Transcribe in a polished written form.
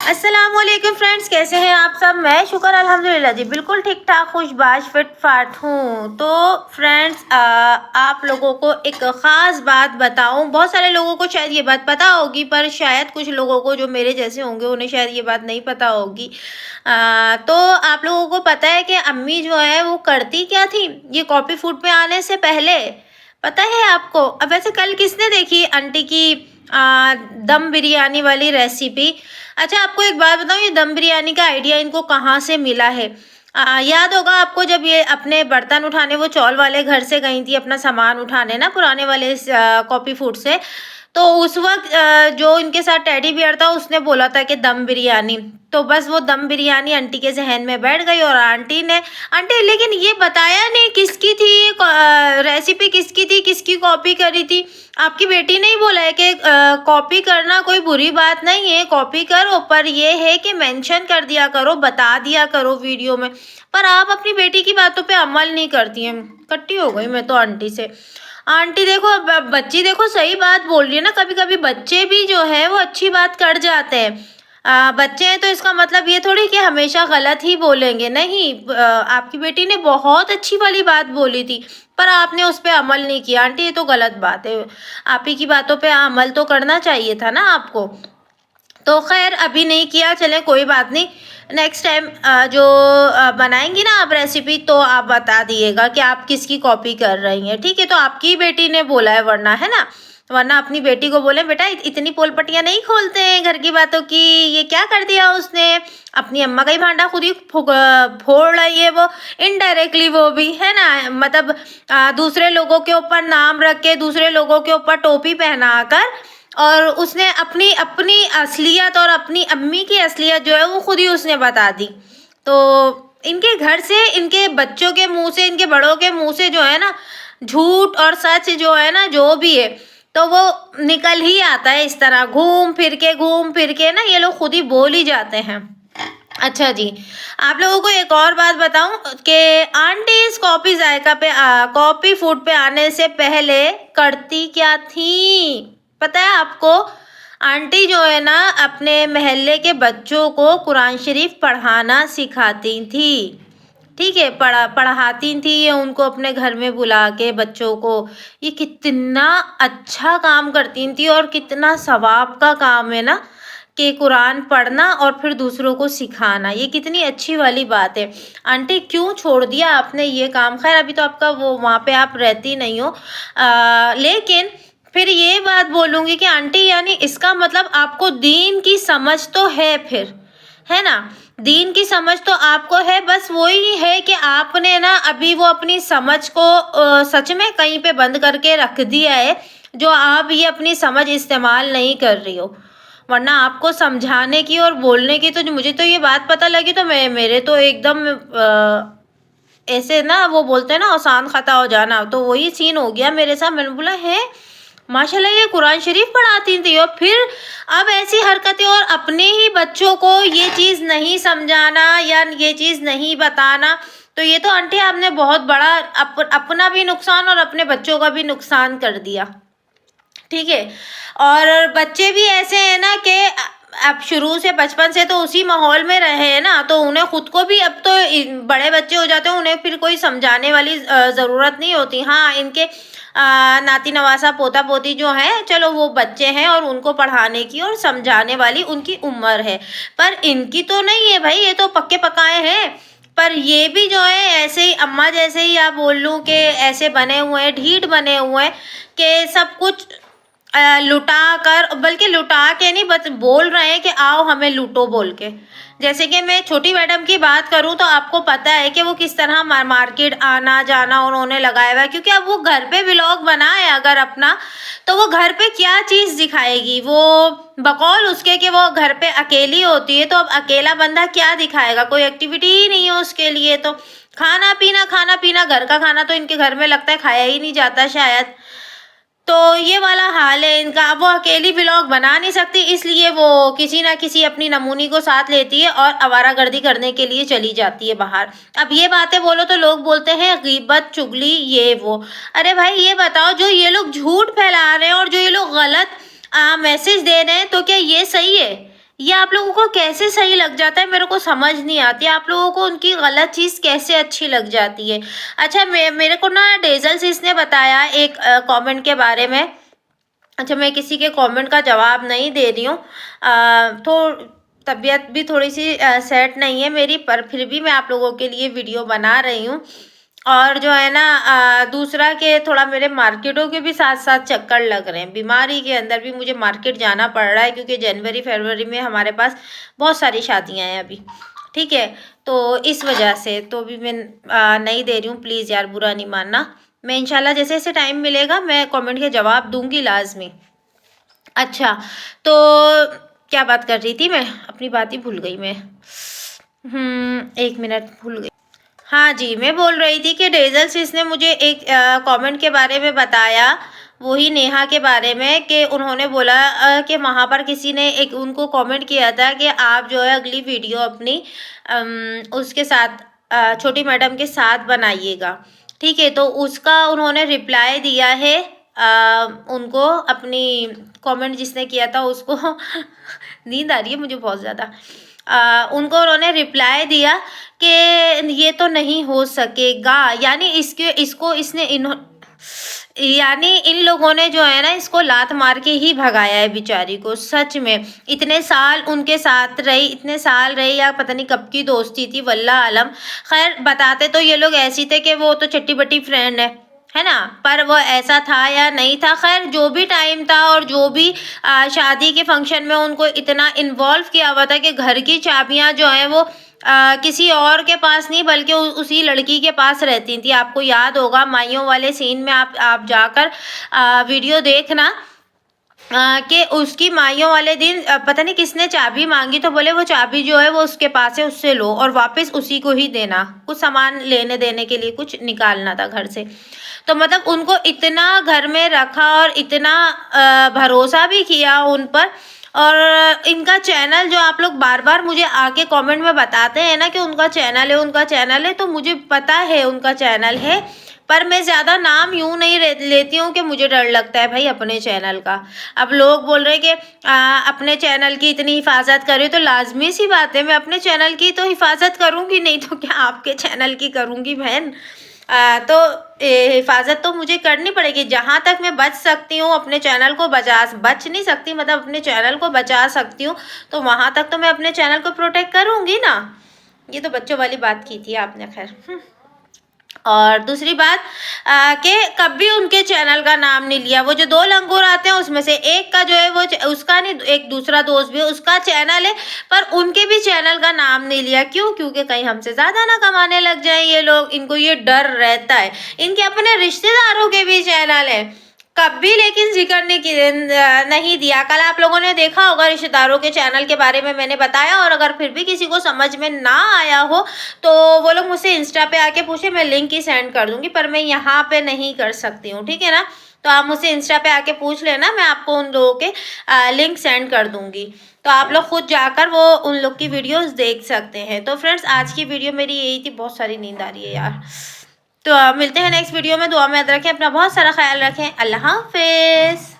अस्सलामुअलैकुम फ्रेंड्स, कैसे हैं आप सब। मैं शुक्र अल्हम्दुलिल्लाह जी बिल्कुल ठीक ठाक खुशबाश फिट फाट हूँ। तो फ्रेंड्स, आप लोगों को एक ख़ास बात बताऊँ। बहुत सारे लोगों को शायद ये बात पता होगी, पर शायद कुछ लोगों को जो मेरे जैसे होंगे उन्हें शायद ये बात नहीं पता होगी। तो आप लोगों को पता है कि अम्मी जो है वो करती क्या थी ये कॉपी फूड पे आने से पहले, पता है आपको। अब वैसे कल किसने देखी आंटी की दम बिरयानी वाली रेसिपी। अच्छा, आपको एक बात बताऊँ, ये दम बिरयानी का आइडिया इनको कहाँ से मिला है। याद होगा आपको, जब ये अपने बर्तन उठाने वो चौल वाले घर से गई थी अपना सामान उठाने ना, पुराने वाले कॉपी फूड से। तो उस वक्त जो इनके साथ टेडी बियर था उसने बोला था कि दम बिरयानी। तो बस वो दम बिरयानी आंटी के जहन में बैठ गई और आंटी लेकिन ये बताया नहीं किसकी थी, रेसिपी किसकी थी, किसकी कॉपी करी थी। आपकी बेटी ने ही बोला है कि कॉपी करना कोई बुरी बात नहीं है, कॉपी करो, पर ये है कि मेंशन कर दिया करो, बता दिया करो वीडियो में। पर आप अपनी बेटी की बातों पे अमल नहीं करती हैं। कट्टी हो गई मैं तो आंटी से। आंटी देखो, बच्ची देखो सही बात बोल रही है ना। कभी कभी बच्चे भी जो है वो अच्छी बात कर जाते हैं। बच्चे हैं तो इसका मतलब ये थोड़ी कि हमेशा गलत ही बोलेंगे, नहीं। आपकी बेटी ने बहुत अच्छी वाली बात बोली थी, पर आपने उस पर अमल नहीं किया। आंटी ये तो गलत बात है। आप ही की बातों पे अमल तो करना चाहिए था ना आपको। तो खैर अभी नहीं किया, चलें कोई बात नहीं। नेक्स्ट टाइम जो बनाएंगी ना आप रेसिपी, तो आप बता दिएगा कि आप किसकी कॉपी कर रही हैं, ठीक है। तो आपकी बेटी ने बोला है, वरना है ना, वरना अपनी बेटी को बोले बेटा इतनी पोलपटियाँ नहीं खोलते हैं घर की बातों की। ये क्या कर दिया उसने, अपनी अम्मा का ही भांडा खुद ही फोड़ रही है वो, इनडायरेक्टली वो भी, है ना। मतलब दूसरे लोगों के ऊपर नाम रख के, दूसरे लोगों के ऊपर टोपी पहना कर, और उसने अपनी अपनी असलियत और अपनी अम्मी की असलियत जो है वो खुद ही उसने बता दी। तो इनके घर से, इनके बच्चों के मुंह से, इनके बड़ों के मुंह से जो है ना, झूठ और सच जो है ना, जो भी है, तो वो निकल ही आता है इस तरह, घूम फिर के ना, ये लोग खुद ही बोल ही जाते हैं। अच्छा जी, आप लोगों को एक और बात बताऊं कि आंटी इस कॉपी जायका पे कॉपी फूड पे आने से पहले करती क्या थी, पता है आपको। आंटी जो है ना, अपने मोहल्ले के बच्चों को कुरान शरीफ पढ़ाना सिखाती थी, ठीक है। पढ़ाती थी ये उनको अपने घर में बुला के बच्चों को। ये कितना अच्छा काम करती थी और कितना सवाब का काम है ना, कि कुरान पढ़ना और फिर दूसरों को सिखाना। ये कितनी अच्छी वाली बात है। आंटी क्यों छोड़ दिया आपने ये काम। खैर अभी तो आपका वो वहाँ पे आप रहती नहीं हो, लेकिन फिर ये बात बोलूँगी कि आंटी यानी इसका मतलब आपको दीन की समझ तो है फिर, है ना। दीन की समझ तो आपको है, बस वही है कि आपने ना अभी वो अपनी समझ को सच में कहीं पे बंद करके रख दिया है, जो आप ये अपनी समझ इस्तेमाल नहीं कर रही हो। वरना आपको समझाने की और बोलने की, तो मुझे तो ये बात पता लगी तो मैं मेरे तो एकदम ऐसे ना, वो बोलते हैं ना आसान खता हो जाना, तो वही सीन हो गया मेरे साथ। मैंने बोला है माशाल्लाह ये कुरान शरीफ पढ़ाती थी, और फिर अब ऐसी हरकतें, और अपने ही बच्चों को ये चीज़ नहीं समझाना या ये चीज़ नहीं बताना। तो ये तो आंटी आपने बहुत बड़ा अपना भी नुकसान और अपने बच्चों का भी नुकसान कर दिया, ठीक है। और बच्चे भी ऐसे हैं ना कि अब शुरू से बचपन से तो उसी माहौल में रहे हैं ना, तो उन्हें खुद को भी, अब तो बड़े बच्चे हो जाते हैं, उन्हें फिर कोई समझाने वाली ज़रूरत नहीं होती। हाँ, इनके नाती नवासा पोता पोती जो है, चलो वो बच्चे हैं और उनको पढ़ाने की और समझाने वाली उनकी उम्र है, पर इनकी तो नहीं है भाई, ये तो पक्के पकाए हैं। पर ये भी जो है ऐसे ही अम्मा जैसे ही, आप बोल लूँ कि ऐसे बने हुए हैं, ढीठ बने हुए हैं कि सब कुछ लुटा कर, बल्कि लुटा के नहीं, बस बोल रहे हैं कि आओ हमें लूटो बोल के। जैसे कि मैं छोटी मैडम की बात करूं तो आपको पता है कि वो किस तरह मार्केट आना जाना उन्होंने लगाया हुआ है, क्योंकि अब वो घर पे व्लॉग बनाए अगर अपना, तो वो घर पे क्या चीज़ दिखाएगी, वो बकौल उसके कि वो घर पे अकेली होती है, तो अब अकेला बंदा क्या दिखाएगा, कोई एक्टिविटी ही नहीं है उसके लिए। तो खाना पीना घर का खाना तो इनके घर में लगता है खाया ही नहीं जाता शायद। तो ये वाला हाल है इनका। अब वो अकेली व्लॉग बना नहीं सकती, इसलिए वो किसी ना किसी अपनी नमूनी को साथ लेती है और आवारागर्दी करने के लिए चली जाती है बाहर। अब ये बातें बोलो तो लोग बोलते हैं गीबत चुगली ये वो। अरे भाई ये बताओ, जो ये लोग झूठ फैला रहे हैं और जो ये लोग गलत मैसेज दे रहे हैं, तो क्या ये सही है? ये आप लोगों को कैसे सही लग जाता है मेरे को समझ नहीं आती। आप लोगों को उनकी गलत चीज़ कैसे अच्छी लग जाती है। अच्छा, मेरे को ना डेजल सिस ने बताया एक कमेंट के बारे में। अच्छा, मैं किसी के कमेंट का जवाब नहीं दे रही हूँ, तो तबीयत भी थोड़ी सी सेट नहीं है मेरी, पर फिर भी मैं आप लोगों के लिए वीडियो बना रही हूँ। और जो है ना दूसरा के थोड़ा मेरे मार्केटों के भी साथ साथ चक्कर लग रहे हैं, बीमारी के अंदर भी मुझे मार्केट जाना पड़ रहा है, क्योंकि जनवरी फरवरी में हमारे पास बहुत सारी शादियां हैं अभी, ठीक है। तो इस वजह से तो भी मैं नहीं दे रही हूँ, प्लीज़ यार बुरा नहीं मानना। मैं इंशाल्लाह जैसे जैसे टाइम मिलेगा मैं कमेंट के जवाब दूंगी लाजमी। अच्छा, तो क्या बात कर रही थी मैं, अपनी बात ही भूल गई मैं। 1 मिनट, भूल गई। हाँ जी, मैं बोल रही थी कि डेजल सिस ने मुझे एक कमेंट के बारे में बताया, वही नेहा के बारे में, कि उन्होंने बोला कि वहाँ पर किसी ने एक उनको कमेंट किया था कि आप जो है अगली वीडियो अपनी उसके साथ छोटी मैडम के साथ बनाइएगा, ठीक है। तो उसका उन्होंने रिप्लाई दिया है उनको, अपनी कमेंट जिसने किया था उसको नींद आ रही है मुझे बहुत ज़्यादा। उनको उन्होंने रिप्लाई दिया कि ये तो नहीं हो सकेगा, यानी यानी इन लोगों ने जो है ना इसको लात मार के ही भगाया है बेचारी को। सच में इतने साल उनके साथ रही, इतने साल रही, या पता नहीं कब की दोस्ती थी, वल्लाह आलम। खैर बताते तो ये लोग ऐसी थे कि वो तो चट्टी बट्टी फ्रेंड है ना, पर वो ऐसा था या नहीं था, खैर जो भी टाइम था और जो भी शादी के फंक्शन में उनको इतना इन्वॉल्व किया हुआ था कि घर की चाबियां जो हैं वो किसी और के पास नहीं बल्कि उसी लड़की के पास रहती थी। आपको याद होगा माइयों वाले सीन में, आप जाकर वीडियो देखना कि उसकी माइयों वाले दिन पता नहीं किसने चाबी मांगी, तो बोले वो चाबी जो है वो उसके पास है, उससे लो और वापस उसी को ही देना, कुछ सामान लेने देने के लिए कुछ निकालना था घर से। तो मतलब उनको इतना घर में रखा और इतना भरोसा भी किया उन पर। और इनका चैनल जो आप लोग बार बार मुझे आके कमेंट में बताते हैं ना कि उनका चैनल है, उनका चैनल है, तो मुझे पता है उनका चैनल है, पर मैं ज़्यादा नाम यूँ नहीं लेती हूँ कि मुझे डर लगता है भाई अपने चैनल का। अब लोग बोल रहे हैं कि अपने चैनल की इतनी हिफाजत करें, तो लाजमी सी बात है मैं अपने चैनल की तो हिफाजत करूँगी, नहीं तो क्या आपके चैनल की करूँगी बहन। तो हिफाजत तो मुझे करनी पड़ेगी, जहाँ तक मैं बच सकती हूँ अपने चैनल को बच नहीं सकती, मतलब अपने चैनल को बचा सकती हूँ, तो वहाँ तक तो मैं अपने चैनल को प्रोटेक्ट करूँगी ना। ये तो बच्चों वाली बात की थी आपने, खैर। और दूसरी बात कि कभी उनके चैनल का नाम नहीं लिया। वो जो 2 लंगूर आते हैं उसमें से एक का जो है वो उसका नहीं, एक दूसरा दोस्त भी उसका चैनल है, पर उनके भी चैनल का नाम नहीं लिया। क्यों? क्योंकि कहीं हमसे ज़्यादा ना कमाने लग जाए ये लोग, इनको ये डर रहता है। इनके अपने रिश्तेदारों के भी चैनल है, कभी लेकिन जिक्र नहीं दिया। कल आप लोगों ने देखा होगा रिश्तेदारों के चैनल के बारे में मैंने बताया, और अगर फिर भी किसी को समझ में ना आया हो तो वो लोग मुझसे इंस्टा पे आके पूछे, मैं लिंक ही सेंड कर दूंगी, पर मैं यहाँ पे नहीं कर सकती हूँ, ठीक है ना। तो आप मुझसे इंस्टा पे आके पूछ लेना, मैं आपको उन लोगों के लिंक सेंड कर दूंगी, तो आप लोग खुद जाकर वो उन लोग की वीडियोस देख सकते हैं। तो फ्रेंड्स आज की वीडियो मेरी यही थी, बहुत सारी नींद आ रही है यार। तो मिलते हैं नेक्स्ट वीडियो में, दुआ में याद रखें, अपना बहुत सारा ख्याल रखें, अल्लाह हाफिज़।